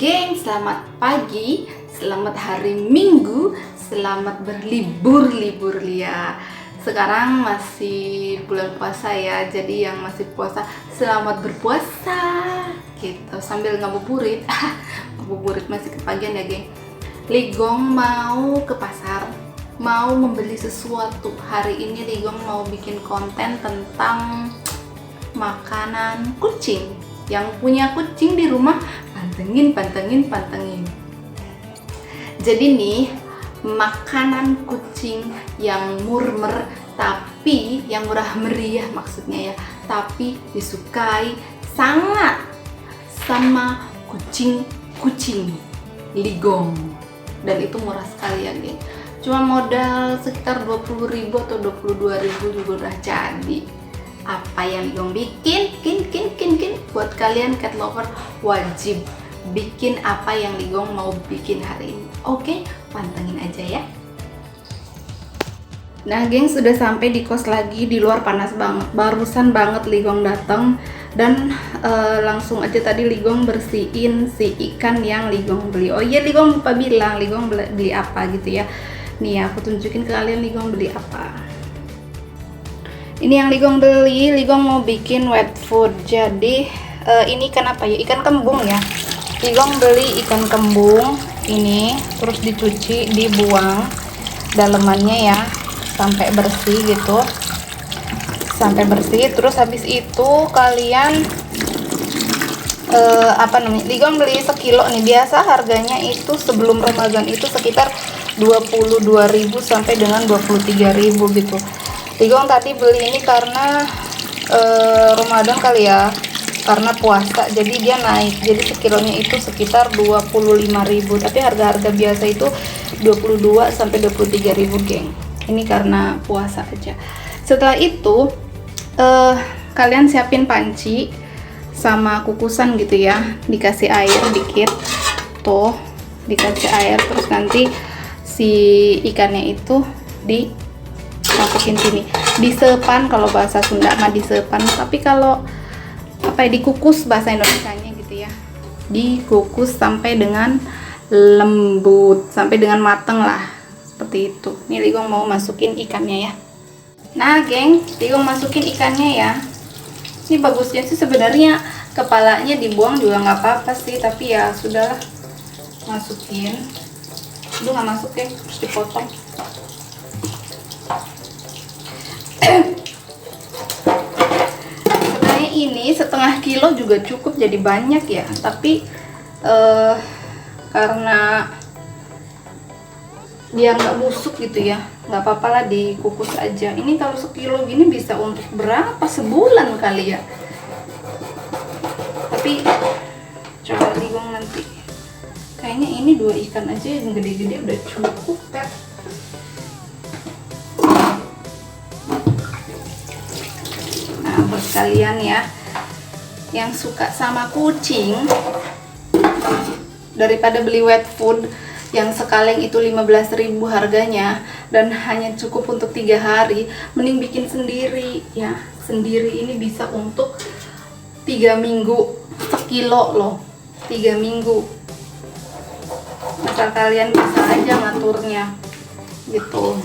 geng, selamat pagi, selamat hari Minggu, selamat berlibur ya. Sekarang masih bulan puasa ya, jadi yang masih puasa selamat berpuasa gitu sambil ngabuburit. Ngabuburit masih kepagian ya geng. Ligong mau ke pasar, mau membeli sesuatu. Hari ini Ligong mau bikin konten tentang makanan kucing. Yang punya kucing di rumah pantengin. Jadi nih, makanan kucing yang murmer tapi yang murah meriah maksudnya ya, tapi disukai sangat sama kucing Ligong, dan itu murah sekali ya geng. Cuma modal sekitar 20.000 atau 22.000 juga udah jadi. Apa yang Ligong bikin buat kalian cat lover, wajib bikin apa yang Ligong mau bikin hari ini. Oke, pantengin aja ya. Nah geng, sudah sampai di kos lagi. Di luar panas banget, barusan banget Ligong datang dan langsung aja tadi Ligong bersihin si ikan yang Ligong beli. Oh iya, Ligong lupa bilang Ligong beli apa gitu ya. Nih aku tunjukin ke kalian Ligong beli apa. Ini yang Ligong beli, Ligong mau bikin wet food. Jadi ini ikan apa ya? Ikan kembung ya. Ligong beli ikan kembung ini, terus dicuci, dibuang dalemannya ya, sampai bersih gitu. Sampai bersih, terus habis itu kalian Ligong beli sekilo nih. Biasa harganya itu sebelum Ramadan itu sekitar 22.000 sampai dengan 23.000 gitu. Ligong tadi beli ini karena Ramadan kali ya, karena puasa jadi dia naik, jadi sekilonya itu sekitar 25.000, tapi harga-harga biasa itu 22 sampai 23.000 geng. Ini karena puasa aja. Setelah itu kalian siapin panci sama kukusan gitu ya, dikasih air dikit tuh, dikasih air, terus nanti si ikannya itu dimasukin sini, disepan kalau bahasa Sunda mah disepan, tapi kalau dikukus bahasa Indonesianya gitu ya, dikukus sampai dengan lembut, sampai dengan mateng lah, seperti itu. Nih Ligong mau masukin ikannya ya. Nah geng, Ligong masukin ikannya ya. Ini bagusnya sih sebenarnya kepalanya dibuang juga nggak apa-apa sih, tapi ya sudahlah, masukin. Itu nggak masuk ya, terus dipotong. Sebenarnya ini setengah kilo juga cukup, jadi banyak ya, tapi karena dia nggak busuk gitu ya, nggak apa-apa lah dikukus aja. Ini kalau sekilo gini bisa untuk berapa, sebulan kali ya. Tapi coba Ligong nanti, kayaknya ini 2 ikan aja yang gede-gede udah cukup ya. Nah buat kalian ya yang suka sama kucing, daripada beli wet food yang sekaleng itu 15.000 harganya dan hanya cukup untuk 3 hari, mending bikin sendiri ya. Sendiri ini bisa untuk 3 minggu, sekilo loh, 3 minggu. Asal kalian bisa aja ngaturnya gitu.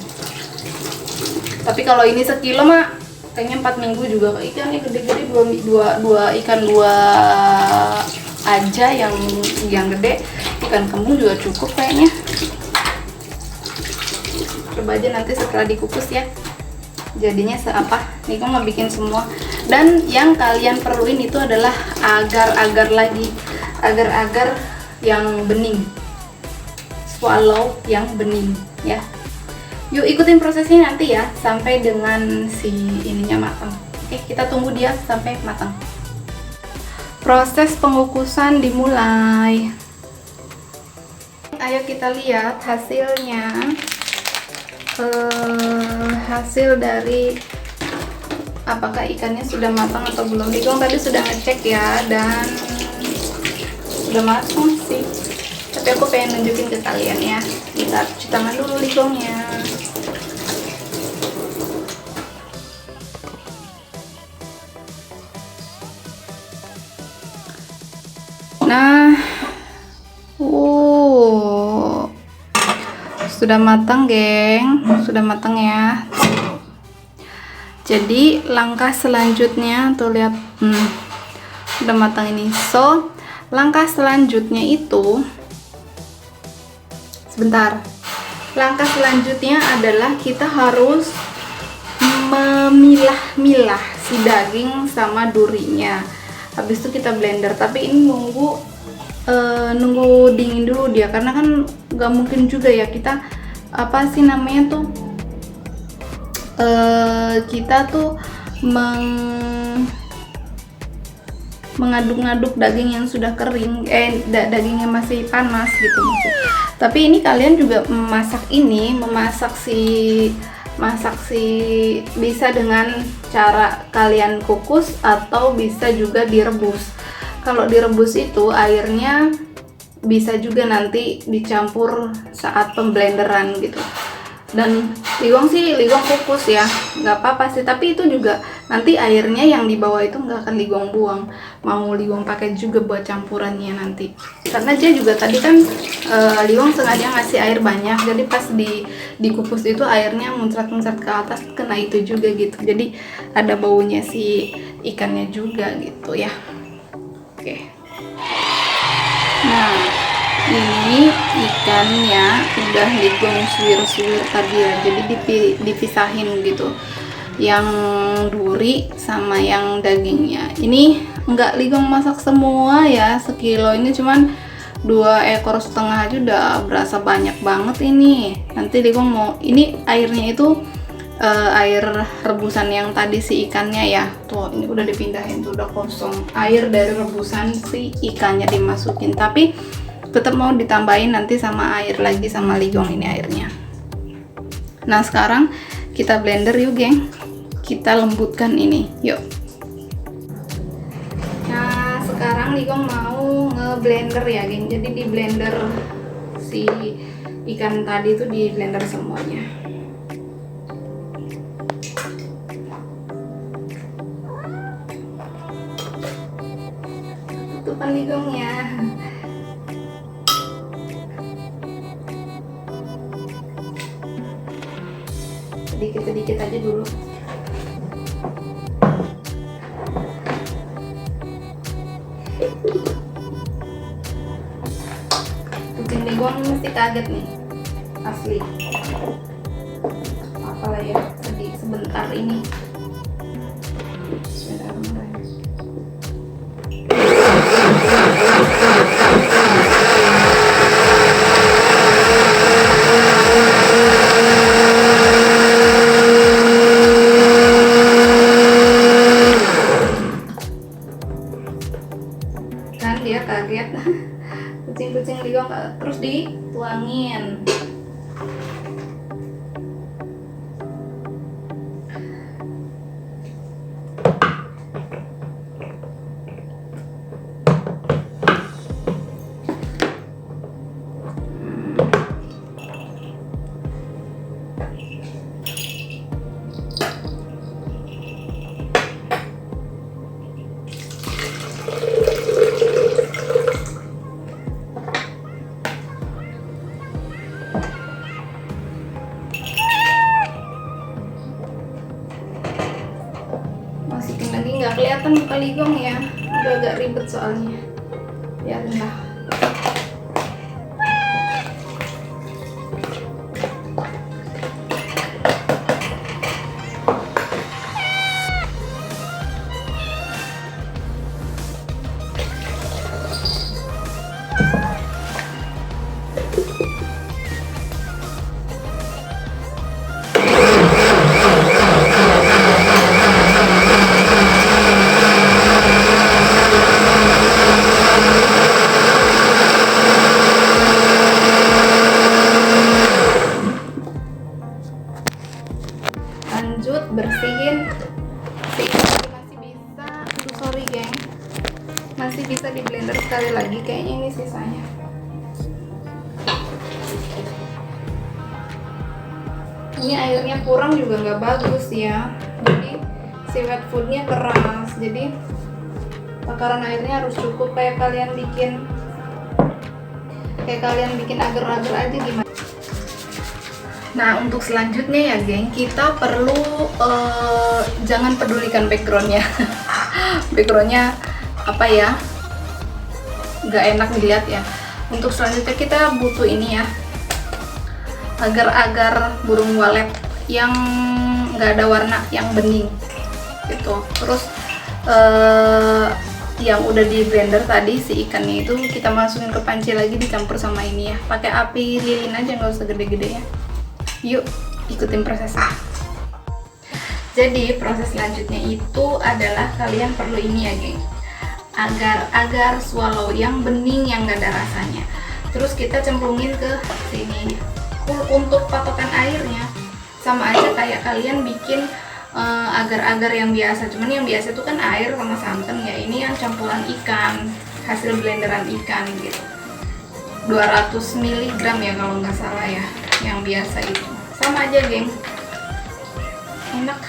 Tapi kalau ini sekilo mah kayaknya 4 minggu juga. Ikannya gede-gede, dua ikan aja yang gede. Ikan kembung juga cukup kayaknya. Coba aja nanti setelah dikukus ya, jadinya seapa. Ligong mau bikin semua. Dan yang kalian perluin itu adalah agar-agar lagi, agar-agar yang bening, swallow yang bening ya. Yuk ikutin prosesnya nanti ya, sampai dengan si ininya matang. Oke, kita tunggu dia sampai matang. Proses pengukusan dimulai. Ayo kita lihat hasilnya. Hasil dari apakah ikannya sudah matang atau belum. Ligong tadi sudah ngecek ya, dan sudah matang sih. Tapi aku pengen nunjukin ke kalian ya. Kita cuci tangan dulu Ligongnya. Nah sudah matang geng, sudah matang ya. Jadi langkah selanjutnya tuh lihat, udah matang ini. So langkah selanjutnya itu sebentar. Langkah selanjutnya adalah kita harus memilah-milah si daging sama durinya. Habis itu kita blender. Tapi ini nunggu dingin dulu dia, karena kan nggak mungkin juga ya kita apa sih namanya tuh kita tuh mengaduk-ngaduk daging yang sudah kering, dagingnya masih panas gitu maksud. Tapi ini kalian juga memasak si bisa dengan cara kalian kukus atau bisa juga direbus. Kalau direbus itu airnya bisa juga nanti dicampur saat pemblenderan gitu. Dan ligong kukus ya, nggak apa-apa sih, tapi itu juga nanti airnya yang di bawah itu nggak akan ligong buang, mau ligong pakai juga buat campurannya nanti, karena dia juga tadi kan ligong sengaja ngasih air banyak, jadi pas dikukus itu airnya muncrat-muncrat ke atas, kena itu juga gitu, jadi ada baunya si ikannya juga gitu ya. Oke. Nah, ini ikannya udah ligong suwir-suwir tadi ya, jadi dipisahin gitu, yang duri sama yang dagingnya. Ini enggak ligong masak semua ya, sekilo ini cuman 2,5 ekor aja udah berasa banyak banget ini. Nanti ligong mau, ini airnya itu air rebusan yang tadi si ikannya ya, tuh ini udah dipindahin tuh, udah kosong air dari rebusan si ikannya dimasukin, tapi tetap mau ditambahin nanti sama air lagi sama ligong ini airnya. Nah sekarang kita blender yuk geng, kita lembutkan ini yuk. Nah sekarang ligong mau ngeblender ya geng, jadi di blender si ikan tadi itu di blender semuanya. Tutupan ligongnya. Sedikit-sedikit aja dulu. Kucing ligong mesti kaget nih, asli. Apalah ya, sebentar ini. Dia kaget. Kucing-kucing ligong terus dituangin. Masukin lagi, nggak kelihatan muka ligong ya, udah agak ribet soalnya. Biarin lah. Lanjut bersihin si ikan, masih bisa, sorry geng, masih bisa di blender sekali lagi, kayaknya ini sisanya. Ini airnya kurang juga nggak bagus ya, jadi si wet foodnya keras, jadi takaran airnya harus cukup, kayak kalian bikin agar-agar aja gimana. Nah, untuk selanjutnya ya geng, kita perlu jangan pedulikan backgroundnya. Backgroundnya apa ya, nggak enak dilihat ya. Untuk selanjutnya kita butuh ini ya, agar-agar burung walet yang nggak ada warna, yang bening gitu. Terus yang udah di blender tadi si ikannya itu kita masukin ke panci lagi, dicampur sama ini ya, pakai api lilin aja, nggak usah gede-gede ya. Yuk ikutin prosesnya. Jadi proses selanjutnya itu adalah kalian perlu ini ya geng, agar-agar swallow yang bening, yang gak ada rasanya. Terus kita cemplungin ke sini. Untuk patokan airnya sama aja kayak kalian bikin agar-agar yang biasa, cuman yang biasa itu kan air sama santan ya, ini yang campuran ikan, hasil blenderan ikan gitu, 200 mg ya kalau nggak salah ya, yang biasa itu sama aja geng, enak.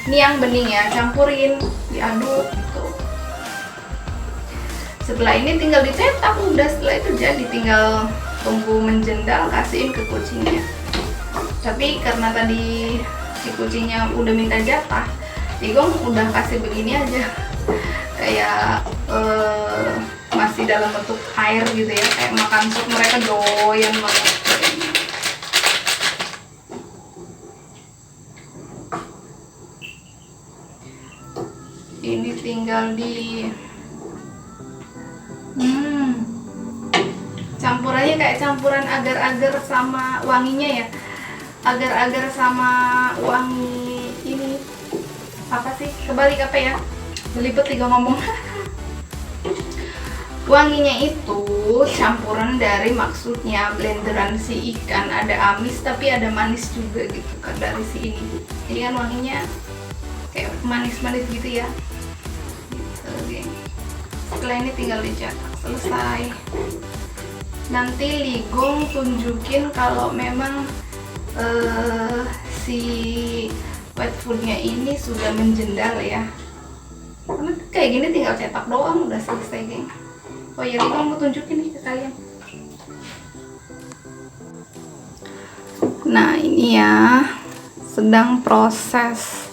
Ini yang bening ya, campurin, diaduk gitu. Setelah ini tinggal dicetak, udah. Setelah itu jadi tinggal tunggu menjendal, kasihin ke kucingnya. Tapi karena tadi si kucingnya udah minta jatah, Ligong udah kasih begini aja, kayak masih dalam bentuk air gitu ya, kayak makan sup, mereka doyan banget. Ini tinggal di campurannya kayak campuran agar-agar sama wanginya ya, agar-agar sama wangi ini apa sih, kebalik apa ya, belibet juga ngomong. Wanginya itu campuran dari maksudnya blenderan si ikan, ada amis tapi ada manis juga gitu kan dari si ini. Ini kan wanginya kayak manis-manis gitu ya. Gitu, geng. Setelah ini tinggal dicetak, selesai. Nanti Ligong tunjukin kalau memang si wet foodnya ini sudah menjendal ya. Karena kayak gini tinggal cetak doang udah selesai geng. Oh ya, Ligong mau tunjukin nih ke kalian. Nah ini ya, sedang proses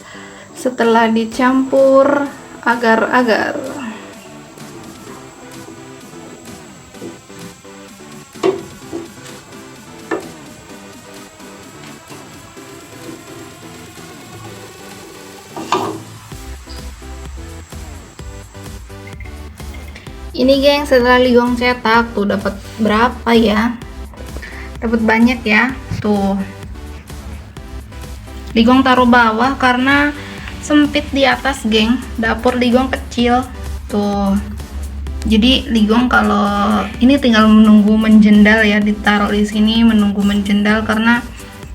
setelah dicampur agar-agar. Ini geng, setelah Ligong cetak tuh dapat berapa ya? Dapat banyak ya. Tuh. Ligong taruh bawah karena sempit di atas, geng. Dapur Ligong kecil. Tuh. Jadi Ligong kalau ini tinggal menunggu menjendal ya, ditaruh di sini menunggu menjendal karena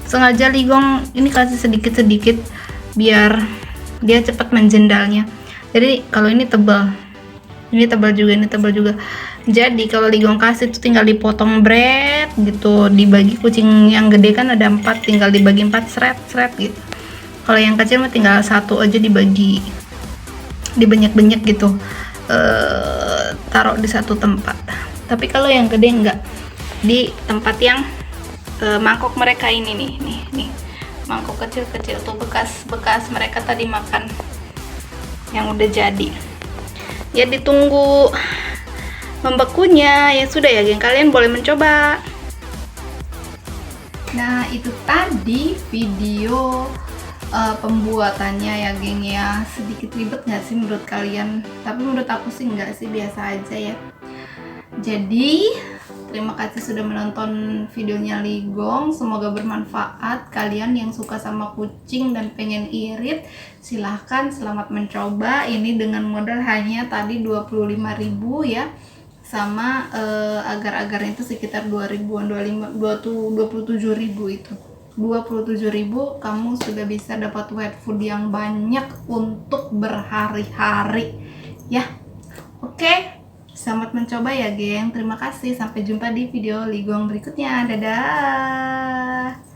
sengaja Ligong ini kasih sedikit-sedikit biar dia cepat menjendalnya. Jadi kalau ini tebal. Ini tebal juga, ini tebal juga. Jadi kalau Ligong kasih itu tinggal dipotong bread gitu, dibagi. Kucing yang gede kan ada 4, tinggal dibagi 4 seret gitu. Kalau yang kecil mah tinggal 1 aja dibagi, dibanyak-banyak gitu, taruh di satu tempat. Tapi kalau yang gede enggak, di tempat yang mangkok mereka ini nih mangkok kecil-kecil tuh, bekas mereka tadi makan yang udah jadi. Ya ditunggu membekunya, ya sudah ya geng, kalian boleh mencoba. Nah itu tadi video pembuatannya ya geng ya. Sedikit ribet nggak sih menurut kalian? Tapi menurut aku sih nggak sih, biasa aja ya. Jadi terima kasih sudah menonton videonya Ligong, semoga bermanfaat. Kalian yang suka sama kucing dan pengen irit, silahkan, selamat mencoba. Ini dengan modal hanya tadi 25.000 ya, sama agar-agarnya itu sekitar 2.000-an, 27.000 itu. 27.000 kamu sudah bisa dapat wet food yang banyak untuk berhari-hari ya. Oke, selamat mencoba ya geng. Terima kasih, sampai jumpa di video Ligong berikutnya. Dadah.